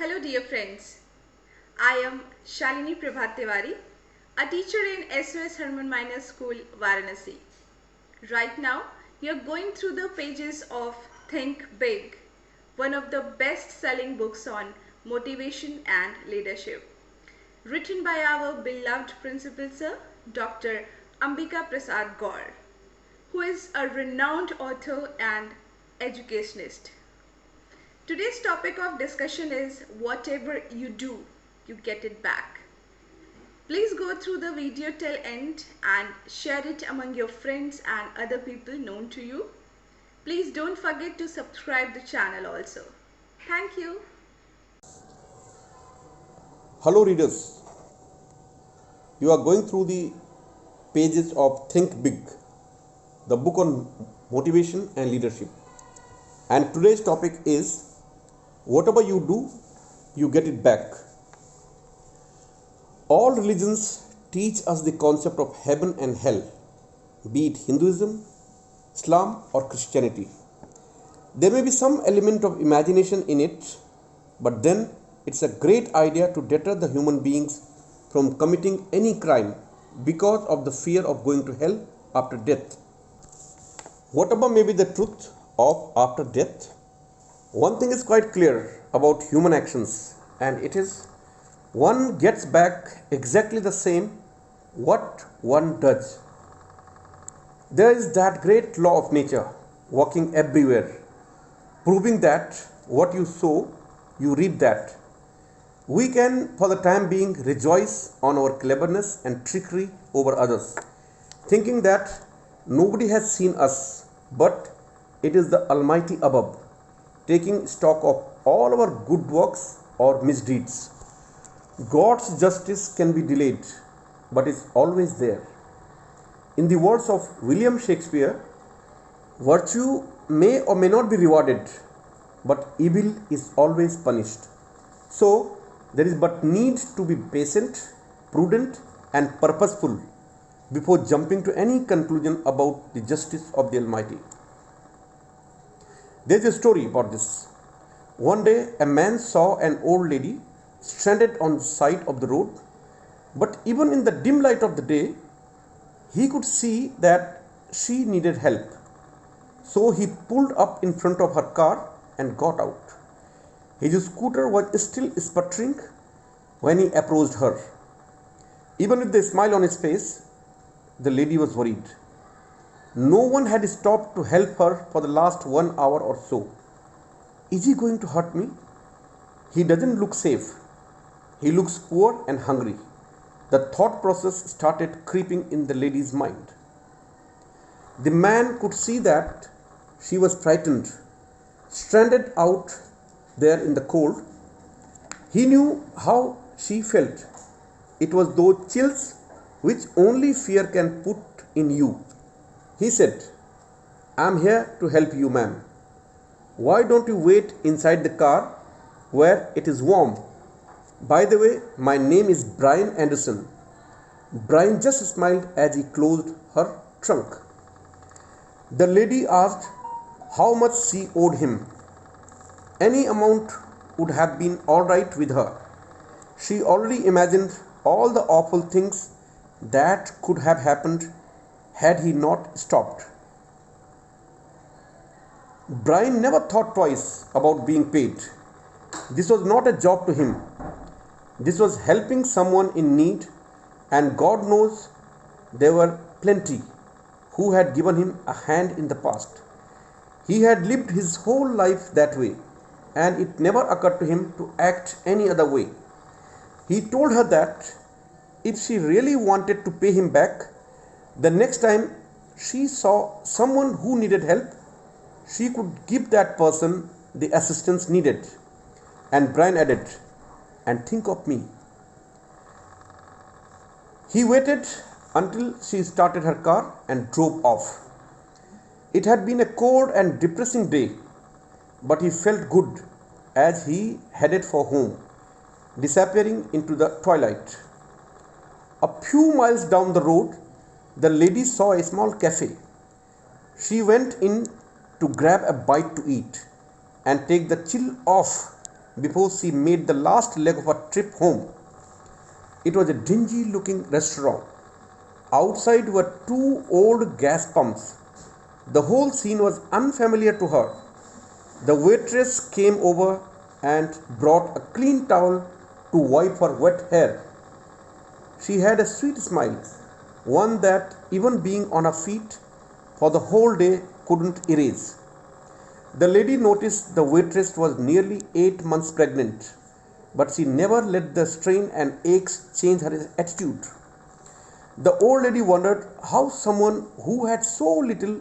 Hello dear friends, I am Shalini Prabhat Tiwari, a teacher in SOS Herman Minor School, Varanasi. Right now, we are going through the pages of Think Big, one of the best-selling books on motivation and leadership, written by our beloved principal sir, Dr. Ambika Prasad Gaur, who is a renowned author and educationist. Today's topic of discussion is whatever you do, you get it back. Please go through the video till end and share it among your friends and other people known to you. Please don't forget to subscribe the channel also. Thank you. Hello readers, you are going through the pages of Think Big, the book on motivation and leadership. And today's topic is whatever you do, you get it back. All religions teach us the concept of heaven and hell, be it Hinduism, Islam or Christianity. There may be some element of imagination in it, but then it's a great idea to deter the human beings from committing any crime because of the fear of going to hell after death. Whatever may be the truth of after death, one thing is quite clear about human actions, and it is one gets back exactly the same what one does. There is that great law of nature working everywhere, proving that what you sow, you reap that. We can, for the time being, rejoice on our cleverness and trickery over others, thinking that nobody has seen us, but it is the Almighty above, taking stock of all our good works or misdeeds. God's justice can be delayed, but is always there. In the words of William Shakespeare, virtue may or may not be rewarded, but evil is always punished. So, there is but need to be patient, prudent, and purposeful before jumping to any conclusion about the justice of the Almighty. There is a story about this. One day, a man saw an old lady stranded on the side of the road, but even in the dim light of the day, he could see that she needed help. So he pulled up in front of her car and got out. His scooter was still sputtering when he approached her. Even with a smile on his face, the lady was worried. No one had stopped to help her for the last 1 hour or so. Is he going to hurt me? He doesn't look safe. He looks poor and hungry. The thought process started creeping in the lady's mind. The man could see that she was frightened, stranded out there in the cold. He knew how she felt. It was those chills which only fear can put in you. He said, "I'm here to help you, ma'am. Why don't you wait inside the car where it is warm? By the way, my name is Brian Anderson." Brian just smiled as he closed her trunk. The lady asked how much she owed him. Any amount would have been all right with her. She already imagined all the awful things that could have happened had he not stopped. Brian never thought twice about being paid. This was not a job to him. This was helping someone in need, and God knows there were plenty who had given him a hand in the past. He had lived his whole life that way, and it never occurred to him to act any other way. He told her that if she really wanted to pay him back, the next time she saw someone who needed help, she could give that person the assistance needed. And Brian added, "And think of me." He waited until she started her car and drove off. It had been a cold and depressing day, but he felt good as he headed for home, disappearing into the twilight. A few miles down the road, the lady saw a small cafe. She went in to grab a bite to eat and take the chill off before she made the last leg of her trip home. It was a dingy looking restaurant. Outside were two old gas pumps. The whole scene was unfamiliar to her. The waitress came over and brought a clean towel to wipe her wet hair. She had a sweet smile, one that even being on her feet for the whole day couldn't erase. The lady noticed the waitress was nearly 8 months pregnant, but she never let the strain and aches change her attitude. The old lady wondered how someone who had so little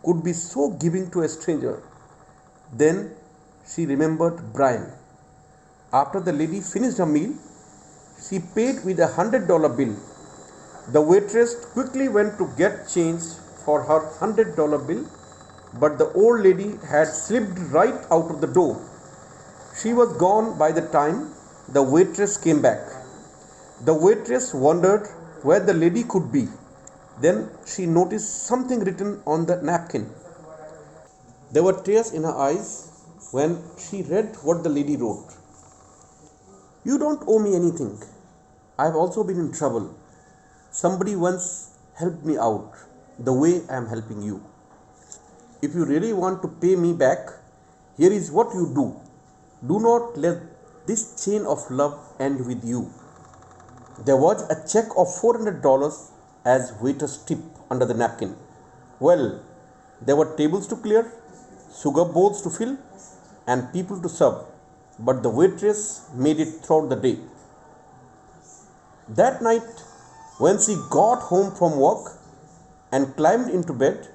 could be so giving to a stranger. Then she remembered Brian. After the lady finished her meal, she paid with $100 bill. The waitress quickly went to get change for her $100 bill, but the old lady had slipped right out of the door. She was gone by the time the waitress came back. The waitress wondered where the lady could be. Then she noticed something written on the napkin. There were tears in her eyes when she read what the lady wrote. You don't owe me anything. I have also been in trouble. Somebody once helped me out the way I am helping you. If you really want to pay me back, here is what you do. Do not let this chain of love end with you. There was a check of $400 as waiter's tip under the napkin. Well, there were tables to clear, sugar bowls to fill, and people to serve, but the waitress made it throughout the day. That night, when she got home from work and climbed into bed,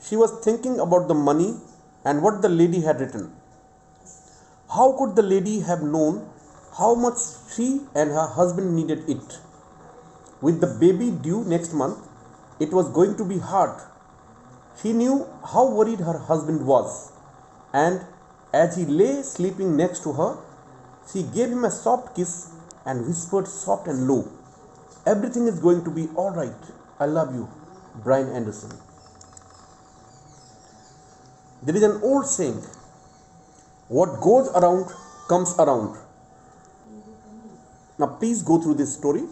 she was thinking about the money and what the lady had written. How could the lady have known how much she and her husband needed it? With the baby due next month, it was going to be hard. She knew how worried her husband was, and as he lay sleeping next to her, she gave him a soft kiss and whispered soft and low, "Everything is going to be all right. I love you, Brian Anderson." There is an old saying, what goes around comes around. Now please go through this story.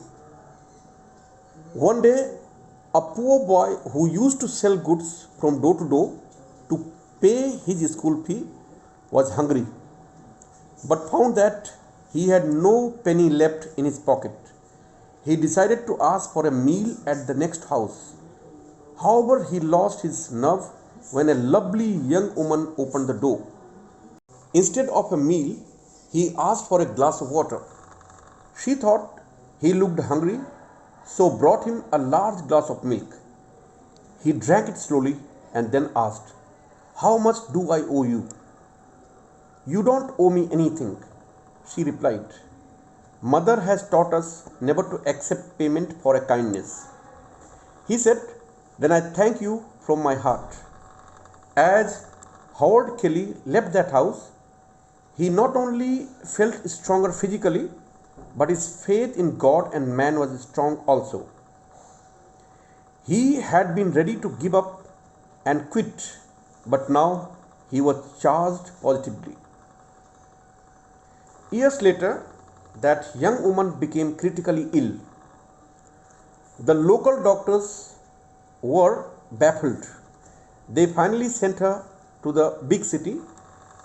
One day, a poor boy who used to sell goods from door to door to pay his school fee was hungry, but found that he had no penny left in his pocket. He decided to ask for a meal at the next house. However, he lost his nerve when a lovely young woman opened the door. Instead of a meal, he asked for a glass of water. She thought he looked hungry, so brought him a large glass of milk. He drank it slowly and then asked, "How much do I owe you?" "You don't owe me anything," she replied. "Mother has taught us never to accept payment for a kindness." He said, "Then I thank you from my heart." As Howard Kelly left that house, he not only felt stronger physically, but his faith in God and man was strong also. He had been ready to give up and quit, but now he was charged positively. Years later, that young woman became critically ill. The local doctors were baffled. They finally sent her to the big city,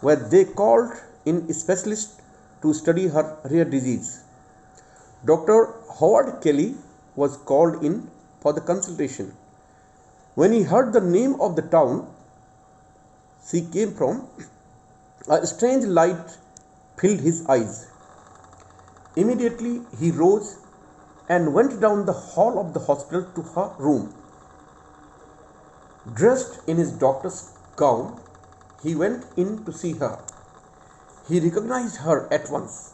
where they called in specialists to study her rare disease. Dr. Howard Kelly was called in for the consultation. When he heard the name of the town she came from, a strange light filled his eyes. Immediately he rose and went down the hall of the hospital to her room. Dressed in his doctor's gown, he went in to see her. He recognized her at once.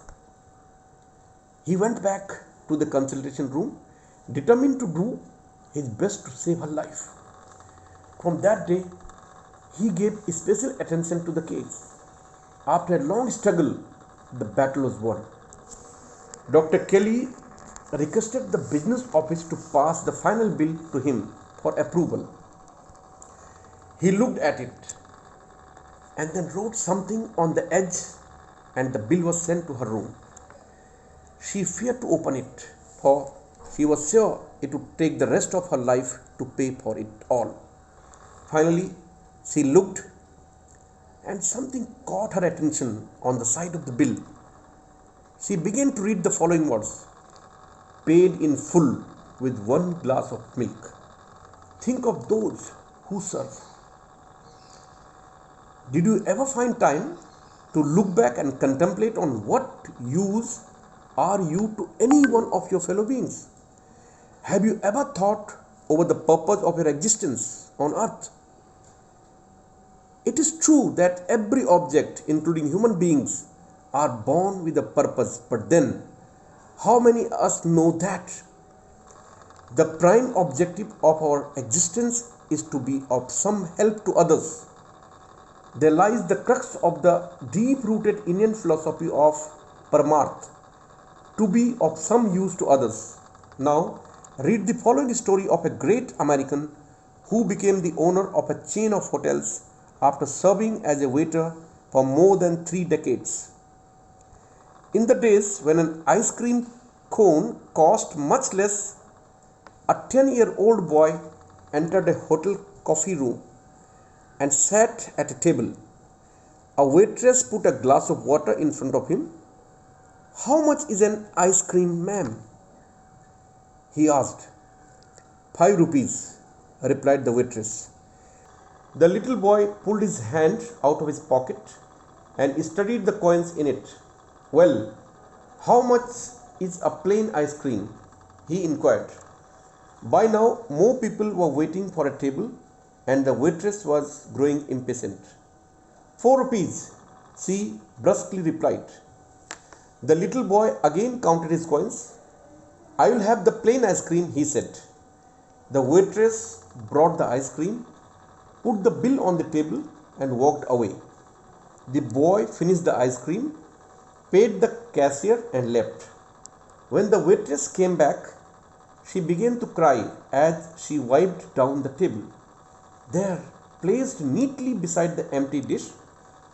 He went back to the consultation room, determined to do his best to save her life. From that day, he gave special attention to the case. After a long struggle, the battle was won. Dr. Kelly requested the business office to pass the final bill to him for approval. He looked at it and then wrote something on the edge and the bill was sent to her room. She feared to open it, for she was sure it would take the rest of her life to pay for it all. Finally, she looked, and something caught her attention on the side of the bill. She began to read the following words: paid in full with 1 glass of milk. Think of those who serve. Did you ever find time to look back and contemplate on what use are you to any one of your fellow beings? Have you ever thought over the purpose of your existence on earth? It is true that every object, including human beings, are born with a purpose, but then, how many of us know that the prime objective of our existence is to be of some help to others? There lies the crux of the deep-rooted Indian philosophy of Paramarth, to be of some use to others. Now, read the following story of a great American who became the owner of a chain of hotels after serving as a waiter for more than 3 decades. In the days when an ice cream cone cost much less, a 10-year-old boy entered a hotel coffee room and sat at a table. A waitress put a glass of water in front of him. "How much is an ice cream, ma'am?" he asked. "5 rupees," replied the waitress. The little boy pulled his hand out of his pocket and studied the coins in it. "Well, how much is a plain ice cream?" he inquired. By now, more people were waiting for a table, and the waitress was growing impatient. "4 rupees," she brusquely replied. The little boy again counted his coins. "I will have the plain ice cream," he said. The waitress brought the ice cream, put the bill on the table, and walked away. The boy finished the ice cream, paid the cashier, and left. When the waitress came back, she began to cry as she wiped down the table. There, placed neatly beside the empty dish,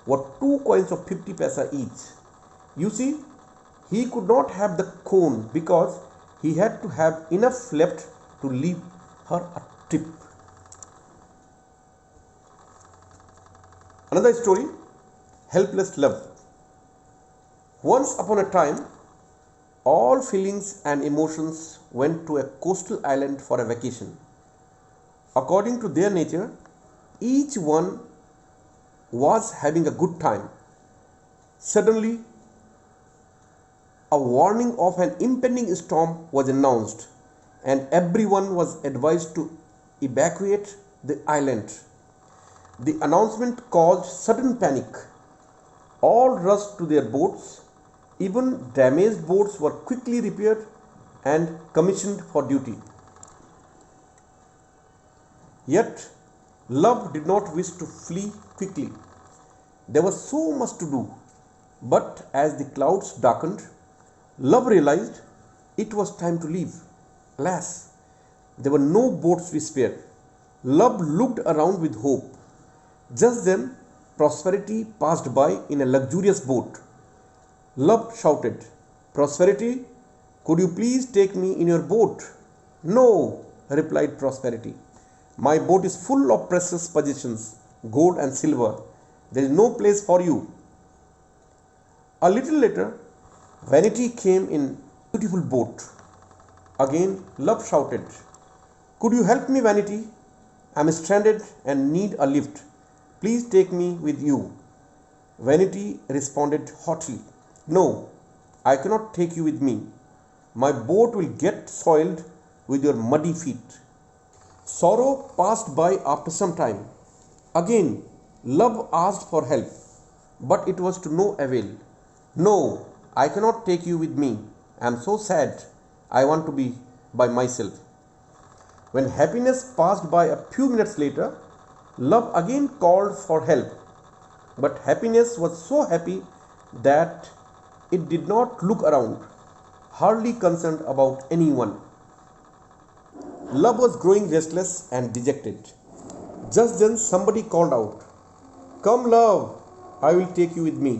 were 2 coins of 50 paisa each. You see, he could not have the cone because he had to have enough left to leave her a tip. Another story, Helpless Love. Once upon a time, all feelings and emotions went to a coastal island for a vacation. According to their nature, each one was having a good time. Suddenly, a warning of an impending storm was announced, and everyone was advised to evacuate the island. The announcement caused sudden panic. All rushed to their boats. Even damaged boats were quickly repaired and commissioned for duty. Yet, love did not wish to flee quickly. There was so much to do. But as the clouds darkened, love realized it was time to leave. Alas, there were no boats to spare. Love looked around with hope. Just then, Prosperity passed by in a luxurious boat. Love shouted, "Prosperity, could you please take me in your boat?" "No," replied Prosperity. "My boat is full of precious possessions, gold and silver. There is no place for you." A little later, Vanity came in a beautiful boat. Again, Love shouted, "Could you help me, Vanity? I am stranded and need a lift. Please take me with you." Vanity responded hotly, "No, I cannot take you with me. My boat will get soiled with your muddy feet." Sorrow passed by after some time. Again, Love asked for help, but it was to no avail. "No, I cannot take you with me. I am so sad. I want to be by myself." When Happiness passed by a few minutes later, Love again called for help, but Happiness was so happy that it did not look around, hardly concerned about anyone. Love was growing restless and dejected. Just then somebody called out, "Come, Love, I will take you with me."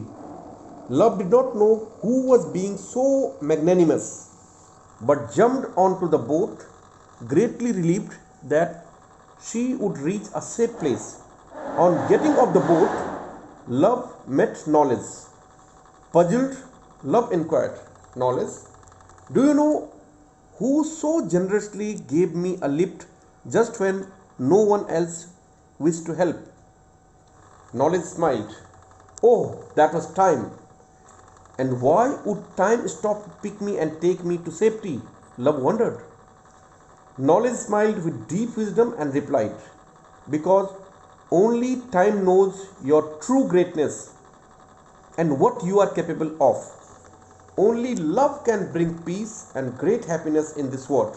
Love did not know who was being so magnanimous, but jumped onto the boat, greatly relieved that she would reach a safe place. On getting off the boat, Love met Knowledge. Puzzled, Love inquired, Knowledge, do you know who so generously gave me a lift just when no one else wished to help? Knowledge smiled. Oh, that was time. And why would time stop to pick me and take me to safety? Love wondered. Knowledge smiled with deep wisdom and replied, because only time knows your true greatness and what you are capable of. Only love can bring peace and great happiness in this world.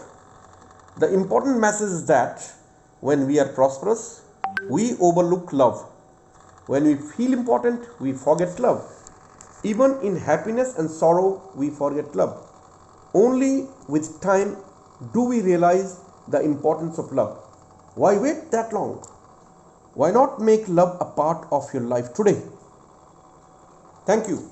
The important message is that when we are prosperous, we overlook love. When we feel important, we forget love. Even in happiness and sorrow, we forget love. Only with time do we realize the importance of love. Why wait that long? Why not make love a part of your life today? Thank you.